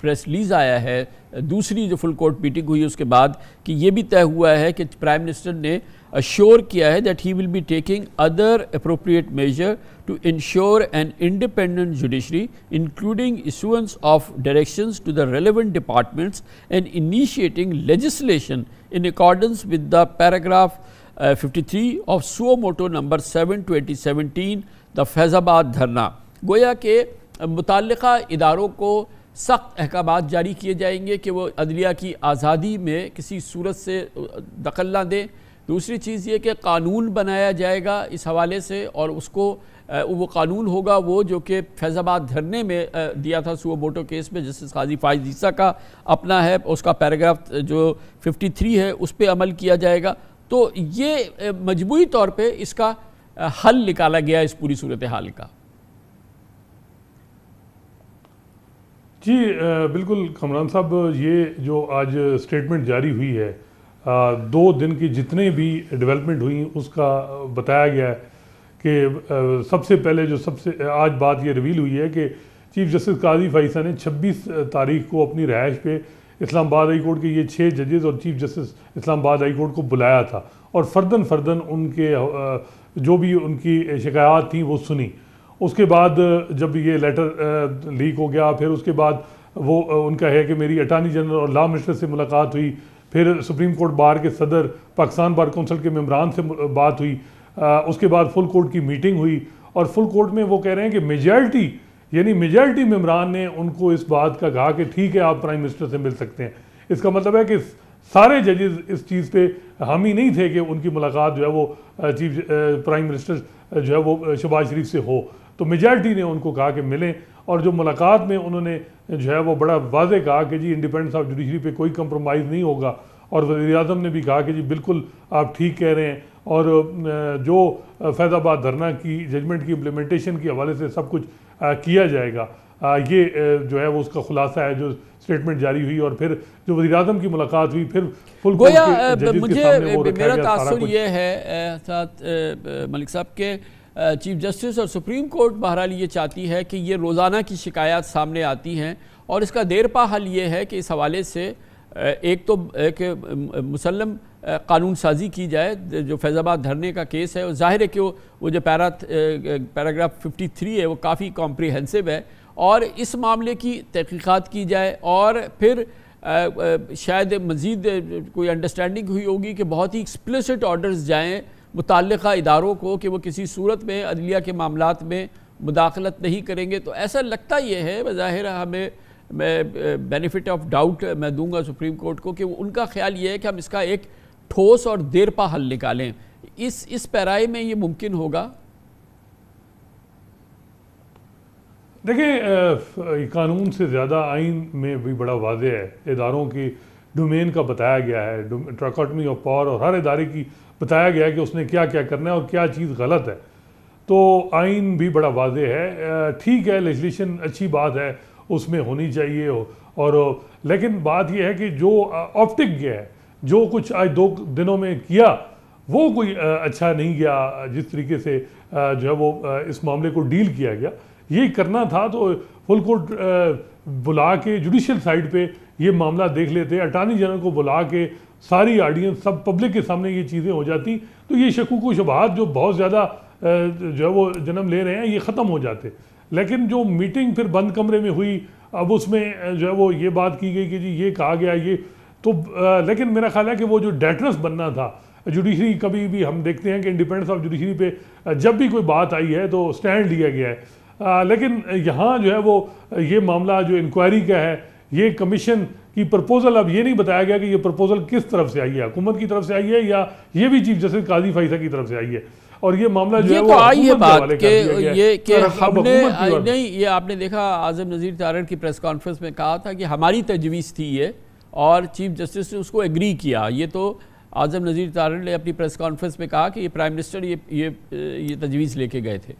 Press release آیا ہے دوسری جو فل کورٹ میٹنگ ہوئی اس کے بعد کہ یہ بھی طے ہوا ہے کہ پرائم منسٹر نے اشور کیا ہے that he will be taking other appropriate measure to ensure an independent judiciary including issuance of directions to the relevant departments and initiating legislation in accordance with the paragraph 53 of suo motu number 7 2017 the Faizabad dharna. گویا کہ متعلقہ اداروں کو سخت احکامات جاری کیے جائیں گے کہ وہ عدلیہ کی آزادی میں کسی صورت سے دخل نہ دیں. دوسری چیز یہ کہ قانون بنایا جائے گا اس حوالے سے، اور اس کو وہ قانون ہوگا وہ جو کہ فیض آباد دھرنے میں دیا تھا سو موٹو کیس میں، جسٹس قاضی فائز عیسیٰ کا اپنا ہے، اس کا پیراگراف جو 53 ہے اس پہ عمل کیا جائے گا. تو یہ مجموعی طور پہ اس کا حل نکالا گیا اس پوری صورتحال کا. جی بالکل کامران صاحب، یہ جو آج سٹیٹمنٹ جاری ہوئی ہے 2 دن کی جتنے بھی ڈیولپمنٹ ہوئی اس کا بتایا گیا ہے کہ سب سے پہلے آج بات یہ ریویل ہوئی ہے کہ چیف جسٹس قاضی فائز عیسیٰ نے 26 تاریخ کو اپنی رہائش پہ اسلام آباد ہائی کورٹ کے یہ 6 ججز اور چیف جسٹس اسلام آباد ہائی کورٹ کو بلایا تھا، اور فرداً ان کے جو بھی ان کی شکایات تھیں وہ سنی. اس کے بعد جب یہ لیٹر لیک ہو گیا، پھر اس کے بعد وہ ان کا ہے کہ میری اٹارنی جنرل اور لا منسٹر سے ملاقات ہوئی، پھر سپریم کورٹ بار کے صدر، پاکستان بار کونسل کے ممبران سے بات ہوئی، اس کے بعد فل کورٹ کی میٹنگ ہوئی، اور فل کورٹ میں وہ کہہ رہے ہیں کہ میجارٹی ممبران نے ان کو اس بات کا کہا کہ ٹھیک ہے آپ پرائم منسٹر سے مل سکتے ہیں. اس کا مطلب ہے کہ سارے ججز اس چیز پہ حامی نہیں تھے کہ ان کی ملاقات جو ہے وہ پرائم منسٹر جو ہے وہ شہباز شریف سے ہو. تو میجارٹی نے ان کو کہا کہ ملیں، اور جو ملاقات میں انہوں نے جو ہے وہ بڑا واضح کہا کہ جی انڈیپینڈنس آف جوڈیشری پہ کوئی کمپرومائز نہیں ہوگا، اور وزیر اعظم نے بھی کہا کہ جی بالکل آپ ٹھیک کہہ رہے ہیں، اور جو فیض آباد دھرنا کی ججمنٹ کی امپلیمنٹیشن کے حوالے سے سب کچھ کیا جائے گا. یہ جو ہے وہ اس کا خلاصہ ہے جو سٹیٹمنٹ جاری ہوئی. اور پھر جو وزیر اعظم کی ملاقات ہوئی، پھر فل کورٹ کے ججز کے سامنے وہ رکھا گیا. میرا تاثر یہ ہے ساتھ ملک صاحب کے چیف جسٹس اور سپریم کورٹ بہرحال یہ چاہتی ہے کہ یہ روزانہ کی شکایات سامنے آتی ہیں، اور اس کا دیر پا حل یہ ہے کہ اس حوالے سے ایک تو کہ مسلم قانون سازی کی جائے. جو فیض آباد دھرنے کا کیس ہے ظاہر ہے کہ وہ جو پیراگراف 53 ہے وہ کافی کمپریہنسو ہے، اور اس معاملے کی تحقیقات کی جائے، اور پھر شاید مزید کوئی انڈرسٹینڈنگ ہوئی ہوگی کہ بہت ہی ایکسپلیسٹ آرڈرز جائیں متعلقہ اداروں کو کہ وہ کسی صورت میں عدلیہ کے معاملات میں مداخلت نہیں کریں گے. تو ایسا لگتا یہ ہے، بظاہر ہمیں میں بینیفٹ آف ڈاؤٹ میں دوں گا سپریم کورٹ کو، کہ ان کا خیال یہ ہے کہ ہم اس کا ایک ٹھوس اور دیر پا حل نکالیں. اس پیرائے میں یہ ممکن ہوگا؟ دیکھیں قانون سے زیادہ آئین میں بھی بڑا واضح ہے، اداروں کی ڈومین کا بتایا گیا ہے، ٹراکوٹمی آف پاور، اور ہر ادارے کی بتایا گیا ہے کہ اس نے کیا کیا کرنا ہے اور کیا چیز غلط ہے. تو آئین بھی بڑا واضح ہے. ٹھیک ہے لیجسلیشن اچھی بات ہے، اس میں ہونی چاہیے، اور لیکن بات یہ ہے کہ جو آپٹک گیا ہے، جو کچھ آج 2 دنوں میں کیا وہ کوئی اچھا نہیں گیا. جس طریقے سے جو ہے وہ اس معاملے کو ڈیل کیا گیا، یہ کرنا تھا تو فل کورٹ بلا کے جوڈیشل سائڈ پہ یہ معاملہ دیکھ لیتے، اٹارنی جنرل کو بلا کے ساری آڈینس سب پبلک کے سامنے یہ چیزیں ہو جاتی، تو یہ شکوک و شبہات جو بہت زیادہ جو ہے وہ جنم لے رہے ہیں یہ ختم ہو جاتے. لیکن جو میٹنگ پھر بند کمرے میں ہوئی، اب اس میں جو ہے وہ یہ بات کی گئی کہ جی یہ کہا گیا یہ تو، لیکن میرا خیال ہے کہ وہ جو ڈیٹرس بننا تھا جوڈیشری، کبھی بھی ہم دیکھتے ہیں کہ انڈیپینڈنس آف جوڈیشری پہ جب بھی کوئی بات آئی ہے تو سٹینڈ لیا گیا ہے. لیکن یہاں جو ہے وہ یہ معاملہ جو انکوائری کا ہے، یہ کمیشن کی پرپوزل، اب یہ نہیں بتایا گیا کہ یہ پرپوزل کس طرف سے آئی ہے، حکومت کی طرف سے آئی ہے یا یہ بھی چیف جسٹس قاضی فائز عیسیٰ کی طرف سے آئی ہے. اور یہ معاملہ جو ہے وہ آئی ہے بات کہ یہ ہم نے نہیں، یہ آپ نے دیکھا اعظم نذیر تارڑ کی پریس کانفرنس میں کہا تھا کہ ہماری تجویز تھی یہ، اور چیف جسٹس نے اس کو ایگری کیا. یہ تو اعظم نذیر تارڑ نے اپنی پریس کانفرنس میں کہا کہ یہ پرائم منسٹر یہ تجویز لے کے گئے تھے.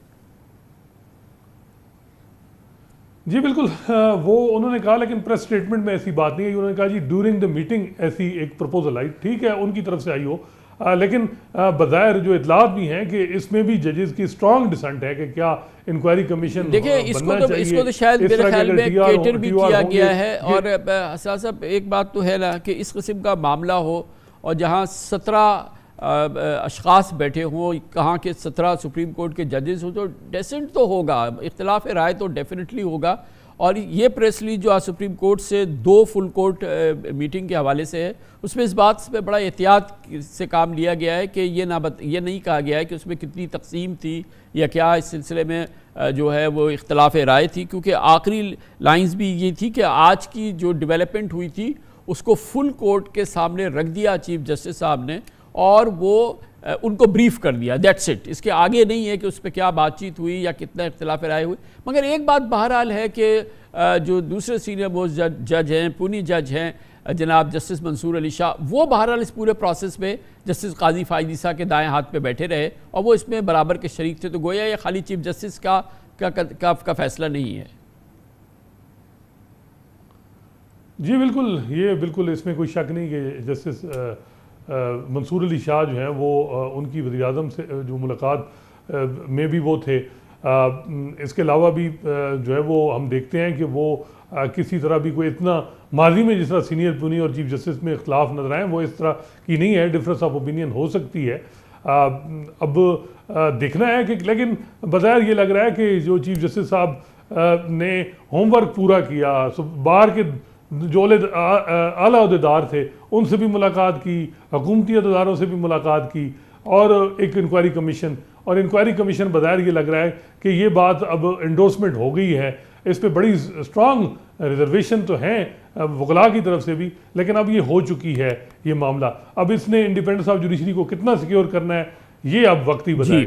جی بالکل، وہ انہوں نے کہا، لیکن پریس سٹیٹمنٹ میں ایسی بات نہیں ہے. انہوں نے کہا جی ڈیورنگ دا میٹنگ ایسی ایک پرپوزل آئی، ٹھیک ہے ان کی طرف سے آئی ہو. لیکن بظاہر جو اطلاعات بھی ہیں کہ اس میں بھی ججز کی اسٹرانگ ڈسنٹ ہے کہ کیا انکوائری کمیشن دیکھیں اس کو تو شاید میرے خیال میں کیٹر بھی کیا گیا ہے. اور حساس صاحب ایک بات تو ہے نا کہ اس قسم کا معاملہ ہو اور جہاں 17 اشخاص بیٹھے ہوں, کہاں کے 17 سپریم کورٹ کے ججز ہوں, تو ڈیسنٹ تو ہوگا, اختلاف رائے تو ڈیفینیٹلی ہوگا. اور یہ پریس ریلیز جو آج سپریم کورٹ سے 2 فل کورٹ میٹنگ کے حوالے سے ہے, اس میں اس بات پہ بڑا احتیاط سے کام لیا گیا ہے کہ یہ نہیں کہا گیا ہے کہ اس میں کتنی تقسیم تھی یا کیا اس سلسلے میں جو ہے وہ اختلاف رائے تھی, کیونکہ آخری لائنز بھی یہ تھی کہ آج کی جو ڈیولپمنٹ ہوئی تھی اس کو فل کورٹ کے سامنے رکھ دیا چیف جسٹس صاحب نے اور وہ ان کو بریف کر دیا, دیٹس اٹ. اس کے آگے نہیں ہے کہ اس پہ کیا بات چیت ہوئی یا کتنا اختلاف رائے ہوئی. مگر ایک بات بہرحال ہے کہ جو دوسرے سینئر موسٹ جج ہیں, پونی جج ہیں جناب جسٹس منصور علی شاہ, وہ بہرحال اس پورے پروسیس میں جسٹس قاضی فائز عیسیٰ کے دائیں ہاتھ پہ بیٹھے رہے اور وہ اس میں برابر کے شریک تھے. تو گویا یہ خالی چیف جسٹس کا فیصلہ نہیں ہے. جی بالکل, یہ بالکل اس میں کوئی شک نہیں کہ جسٹس منصور علی شاہ جو ہیں وہ ان کی وزیر اعظم سے جو ملاقات میں بھی وہ تھے. اس کے علاوہ بھی جو ہے وہ ہم دیکھتے ہیں کہ وہ کسی طرح بھی کوئی اتنا ماضی میں جس طرح سینئر پونی اور چیف جسٹس میں اختلاف نظر آئے وہ اس طرح کی نہیں ہے. ڈفرینس آف اوپینین ہو سکتی ہے. اب دیکھنا ہے کہ لیکن بظاہر یہ لگ رہا ہے کہ جو چیف جسٹس صاحب نے ہوم ورک پورا کیا, باہر کے جو اعلیٰ عہدیدار تھے ان سے بھی ملاقات کی, حکومتی عہدیداروں سے بھی ملاقات کی, اور ایک انکوائری کمیشن, اور انکوائری کمیشن بظاہر یہ لگ رہا ہے کہ یہ بات اب انڈورسمنٹ ہو گئی ہے. اس پہ بڑی اسٹرانگ ریزرویشن تو ہیں وکلاء کی طرف سے بھی, لیکن اب یہ ہو چکی ہے یہ معاملہ. اب اس نے انڈیپینڈنس آف جوڈیشری کو کتنا سیکیور کرنا ہے یہ اب وقت ہی بتائے گا.